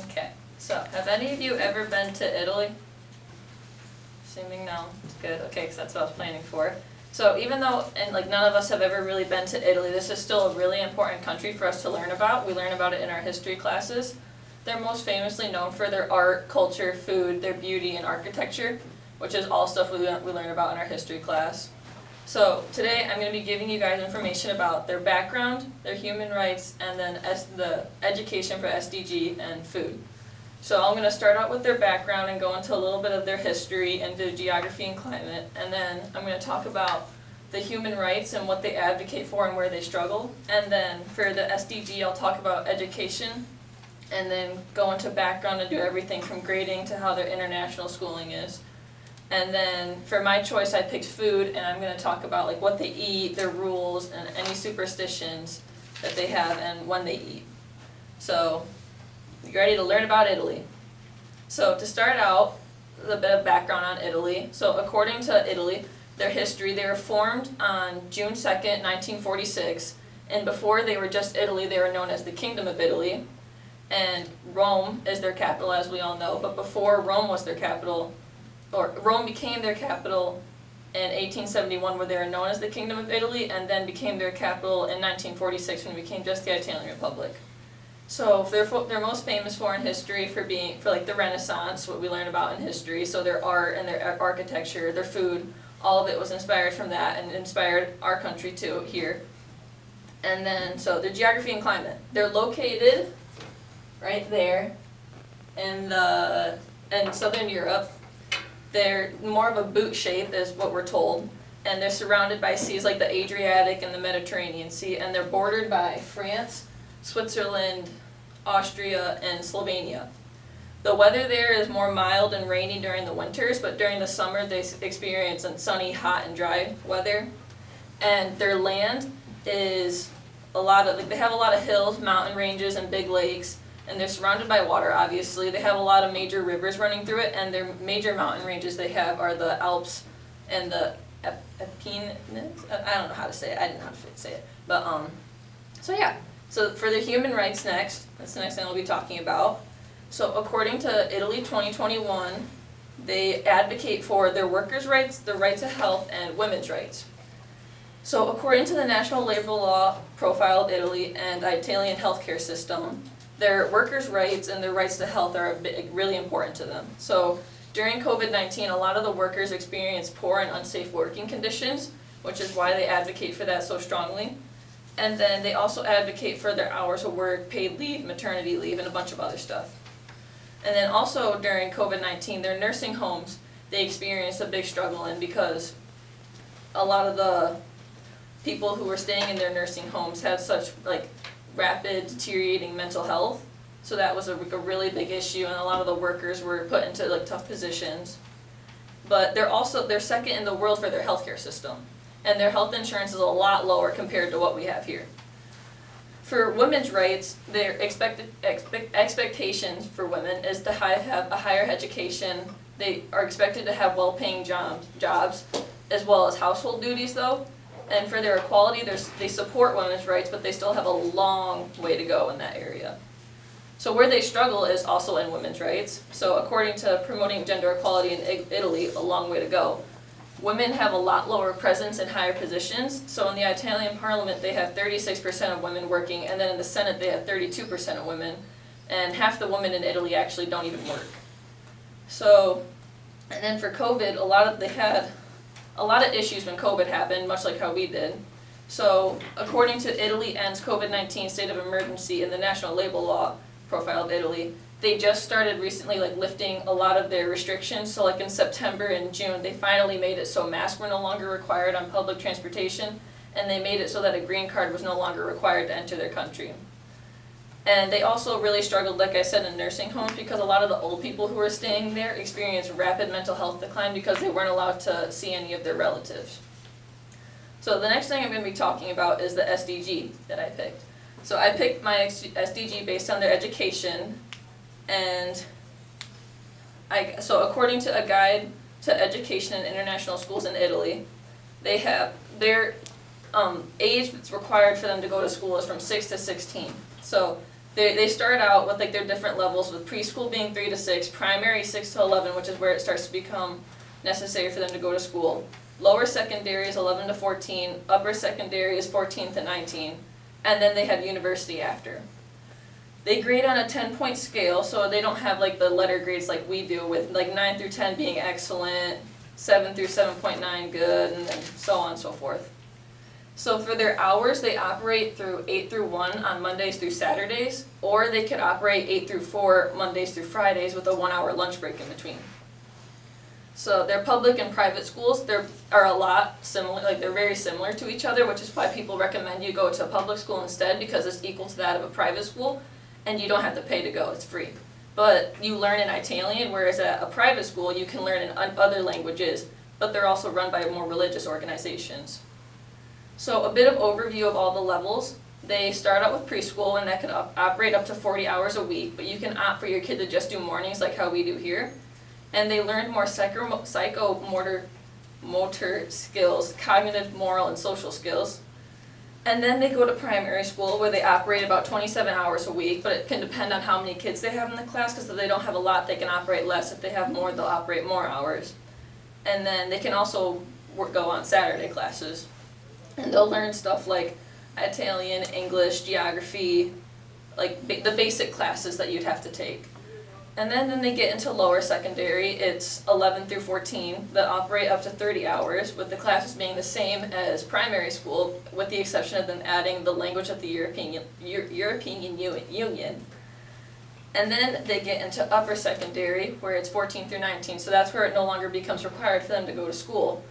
Okay, so have any of you ever been to Italy? Assuming no, good, okay, because that's what I was planning for. So even though, and like none of us have ever really been to Italy, this is still a really important country for us to learn about. We learn about it in our history classes. They're most famously known for their art, culture, food, their beauty, and architecture, which is all stuff we learn about in our history class. So today I'm going to be giving you guys information about their background, their human rights, and then the education for SDG and food. So I'm going to start out with their background and go into a little bit of their history and their geography and climate, and then I'm going to talk about the human rights and what they advocate for and where they struggle. And then for the SDG I'll talk about education, and then go into background and do everything from grading to how their international schooling is. And then for my choice I picked food, and I'm going to talk about like what they eat, their rules, and any superstitions that they have and when they eat. So you ready to learn about Italy? So to start out, a bit of background on Italy. So according to Italy, their history, they were formed on June 2nd, 1946, and before they were just Italy, they were known as the Kingdom of Italy, and Rome is their capital, as we all know, but before Rome was their capital, or Rome became their capital in 1871, where they were known as the Kingdom of Italy, and then became their capital in 1946 when it became just the Italian Republic. So they're most famous for in history for like the Renaissance, what we learn about in history. So their art and their architecture, their food, all of it was inspired from that and inspired our country too here. And then so their geography and climate. They're located right there in southern Europe. They're more of a boot shape is what we're told, and they're surrounded by seas like the Adriatic and the Mediterranean Sea, and they're bordered by France, Switzerland, Austria, and Slovenia. The weather there is more mild and rainy during the winters, but during the summer they experience sunny, hot, and dry weather. And their land is they have a lot of hills, mountain ranges, and big lakes, and they're surrounded by water, obviously. They have a lot of major rivers running through it, and their major mountain ranges they have are the Alps and the Apennines. I don't know how to say it. I didn't know how to say it. But, so yeah. So for the human rights next, that's the next thing I'll be talking about. So according to Italy 2021, they advocate for their workers' rights, the right to health, and women's rights. So according to the National Labor Law Profile of Italy and the Italian healthcare system, their workers' rights and their rights to health are really important to them. So during COVID-19, a lot of the workers experienced poor and unsafe working conditions, which is why they advocate for that so strongly. And then they also advocate for their hours of work, paid leave, maternity leave, and a bunch of other stuff. And then also during COVID-19, their nursing homes, they experienced a big struggle in because a lot of the people who were staying in their nursing homes had such like rapid deteriorating mental health. So that was a really big issue, and a lot of the workers were put into like tough positions. But they're second in the world for their healthcare system. And their health insurance is a lot lower compared to what we have here. For women's rights, their expectations for women is to have a higher education. They are expected to have well-paying jobs, as well as household duties though. And for their equality, they support women's rights, but they still have a long way to go in that area. So where they struggle is also in women's rights. So according to Promoting Gender Equality in Italy, a long way to go. Women have a lot lower presence in higher positions. So in the Italian parliament, they have 36% of women working, and then in the Senate, they have 32% of women. And half the women in Italy actually don't even work. So, and then for COVID, they had a lot of issues when COVID happened, much like how we did. So according to Italy Ends COVID-19 State of Emergency in the National Labor Law Profile of Italy, they just started recently lifting a lot of their restrictions. So in September and June, they finally made it so masks were no longer required on public transportation, and they made it so that a green card was no longer required to enter their country. And they also really struggled, like I said, in nursing homes because a lot of the old people who were staying there experienced rapid mental health decline because they weren't allowed to see any of their relatives. So the next thing I'm going to be talking about is the SDG that I picked. So I picked my SDG based on their education, and so according to a guide to education in international schools in Italy, they have their age that's required for them to go to school is from 6 to 16. So They start out with like their different levels, with preschool being 3 to 6, primary 6 to 11, which is where it starts to become necessary for them to go to school. Lower secondary is 11 to 14, upper secondary is 14 to 19, and then they have university after. They grade on a 10-point scale, so they don't have like the letter grades like we do, with like 9 through 10 being excellent, 7 through 7.9 good, and then so on and so forth. So for their hours, they operate through 8 through 1 on Mondays through Saturdays, or they could operate 8 through 4 Mondays through Fridays with a 1-hour lunch break in between. So their public and private schools, are a lot similar, like they're very similar to each other, which is why people recommend you go to a public school instead, because it's equal to that of a private school, and you don't have to pay to go, it's free. But you learn in Italian, whereas at a private school you can learn in other languages, but they're also run by more religious organizations. So a bit of overview of all the levels. They start out with preschool, and that can operate up to 40 hours a week, but you can opt for your kid to just do mornings like how we do here. And they learn more psychomotor skills, cognitive, moral, and social skills. And then they go to primary school, where they operate about 27 hours a week, but it can depend on how many kids they have in the class, because if they don't have a lot, they can operate less. If they have more, they'll operate more hours. And then they can also go on Saturday classes. And they'll learn stuff like Italian, English, geography, like the basic classes that you'd have to take. And then they get into lower secondary, it's 11 through 14 that operate up to 30 hours, with the classes being the same as primary school, with the exception of them adding the language of the European Union. And then they get into upper secondary, where it's 14 through 19, so that's where it no longer becomes required for them to go to school.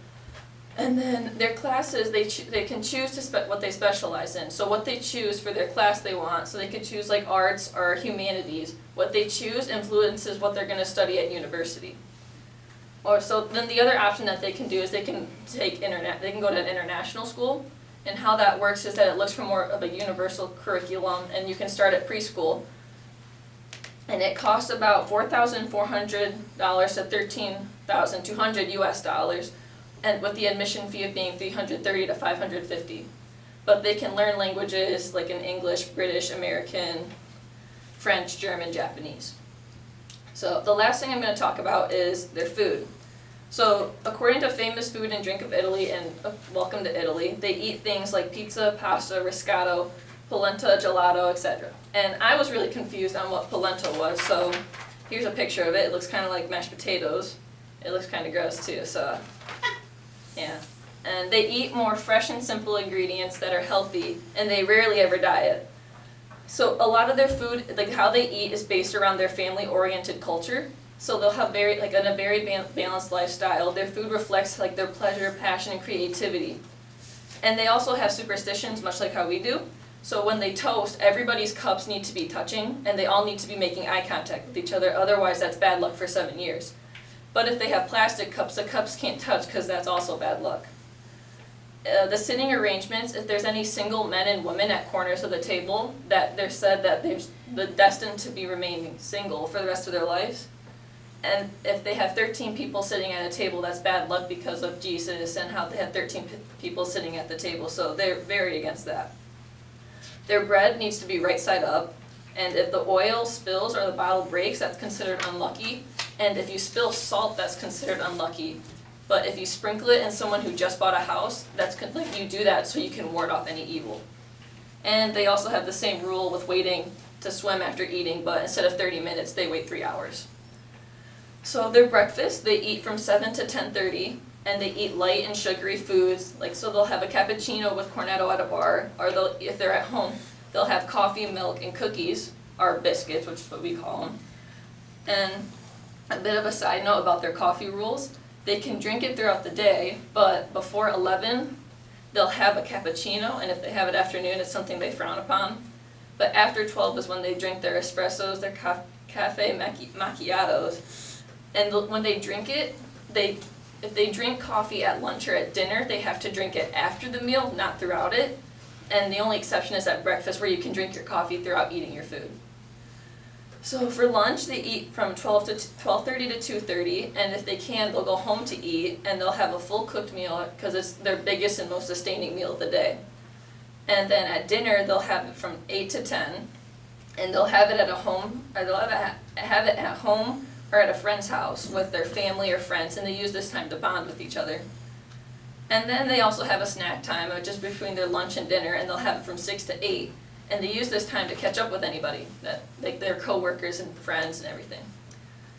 And then their classes, they can choose what they specialize in. So what they choose for their class they want, so they could choose like arts or humanities. What they choose influences what they're going to study at university. Or so then the other option that they can do is they can go to an international school. And how that works is that it looks for more of a universal curriculum, and you can start at preschool. And it costs about $4,400 to $13,200 US, and with the admission fee of being $330 to $550. But they can learn languages like in English, British, American, French, German, Japanese. So the last thing I'm going to talk about is their food. So according to Famous Food and Drink of Italy and Welcome to Italy, they eat things like pizza, pasta, risotto, polenta, gelato, etc. And I was really confused on what polenta was, so here's a picture of it. It looks kind of like mashed potatoes. It looks kind of gross too, so yeah. And they eat more fresh and simple ingredients that are healthy, and they rarely ever diet. So a lot of their food, like how they eat, is based around their family-oriented culture. So they'll have in a very balanced lifestyle. Their food reflects like their pleasure, passion, and creativity. And they also have superstitions, much like how we do. So when they toast, everybody's cups need to be touching, and they all need to be making eye contact with each other. Otherwise, that's bad luck for 7 years. But if they have plastic cups, the cups can't touch, because that's also bad luck. The sitting arrangements, if there's any single men and women at corners of the table, that they're said that they're destined to be remaining single for the rest of their lives. And if they have 13 people sitting at a table, that's bad luck because of Jesus and how they had 13 people sitting at the table, so they're very against that. Their bread needs to be right side up, and if the oil spills or the bottle breaks, that's considered unlucky. And if you spill salt, that's considered unlucky. But if you sprinkle it in someone who just bought a house, like you do that so you can ward off any evil. And they also have the same rule with waiting to swim after eating, but instead of 30 minutes, they wait 3 hours. So their breakfast, they eat from 7 to 10:30, and they eat light and sugary foods. Like, so they'll have a cappuccino with cornetto at a bar, or if they're at home, they'll have coffee, milk, and cookies, or biscuits, which is what we call them. And a bit of a side note about their coffee rules. They can drink it throughout the day, but before 11, they'll have a cappuccino, and if they have it afternoon, it's something they frown upon. But after 12 is when they drink their espressos, their cafe macchiatos. And when they drink it, if they drink coffee at lunch or at dinner, they have to drink it after the meal, not throughout it. And the only exception is at breakfast, where you can drink your coffee throughout eating your food. So for lunch, they eat from 12:30 to 2:30, and if they can, they'll go home to eat, and they'll have a full cooked meal because it's their biggest and most sustaining meal of the day. And then at dinner, they'll have it from 8 to 10, and they'll have it at a home, or they'll have it at home or at a friend's house with their family or friends, and they use this time to bond with each other. And then they also have a snack time, just between their lunch and dinner, and they'll have it from 6 to 8. And they use this time to catch up with anybody, that like their coworkers and friends and everything.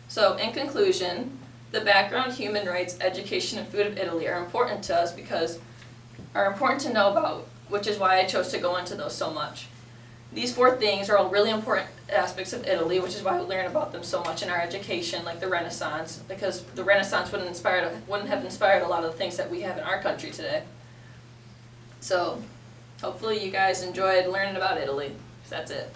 So in conclusion, the background, human rights, education, and food of Italy are important to us because are important to know about, which is why I chose to go into those so much. These 4 things are all really important aspects of Italy, which is why we learn about them so much in our education, like the Renaissance, because the Renaissance wouldn't have inspired a lot of the things that we have in our country today. So hopefully you guys enjoyed learning about Italy. That's it.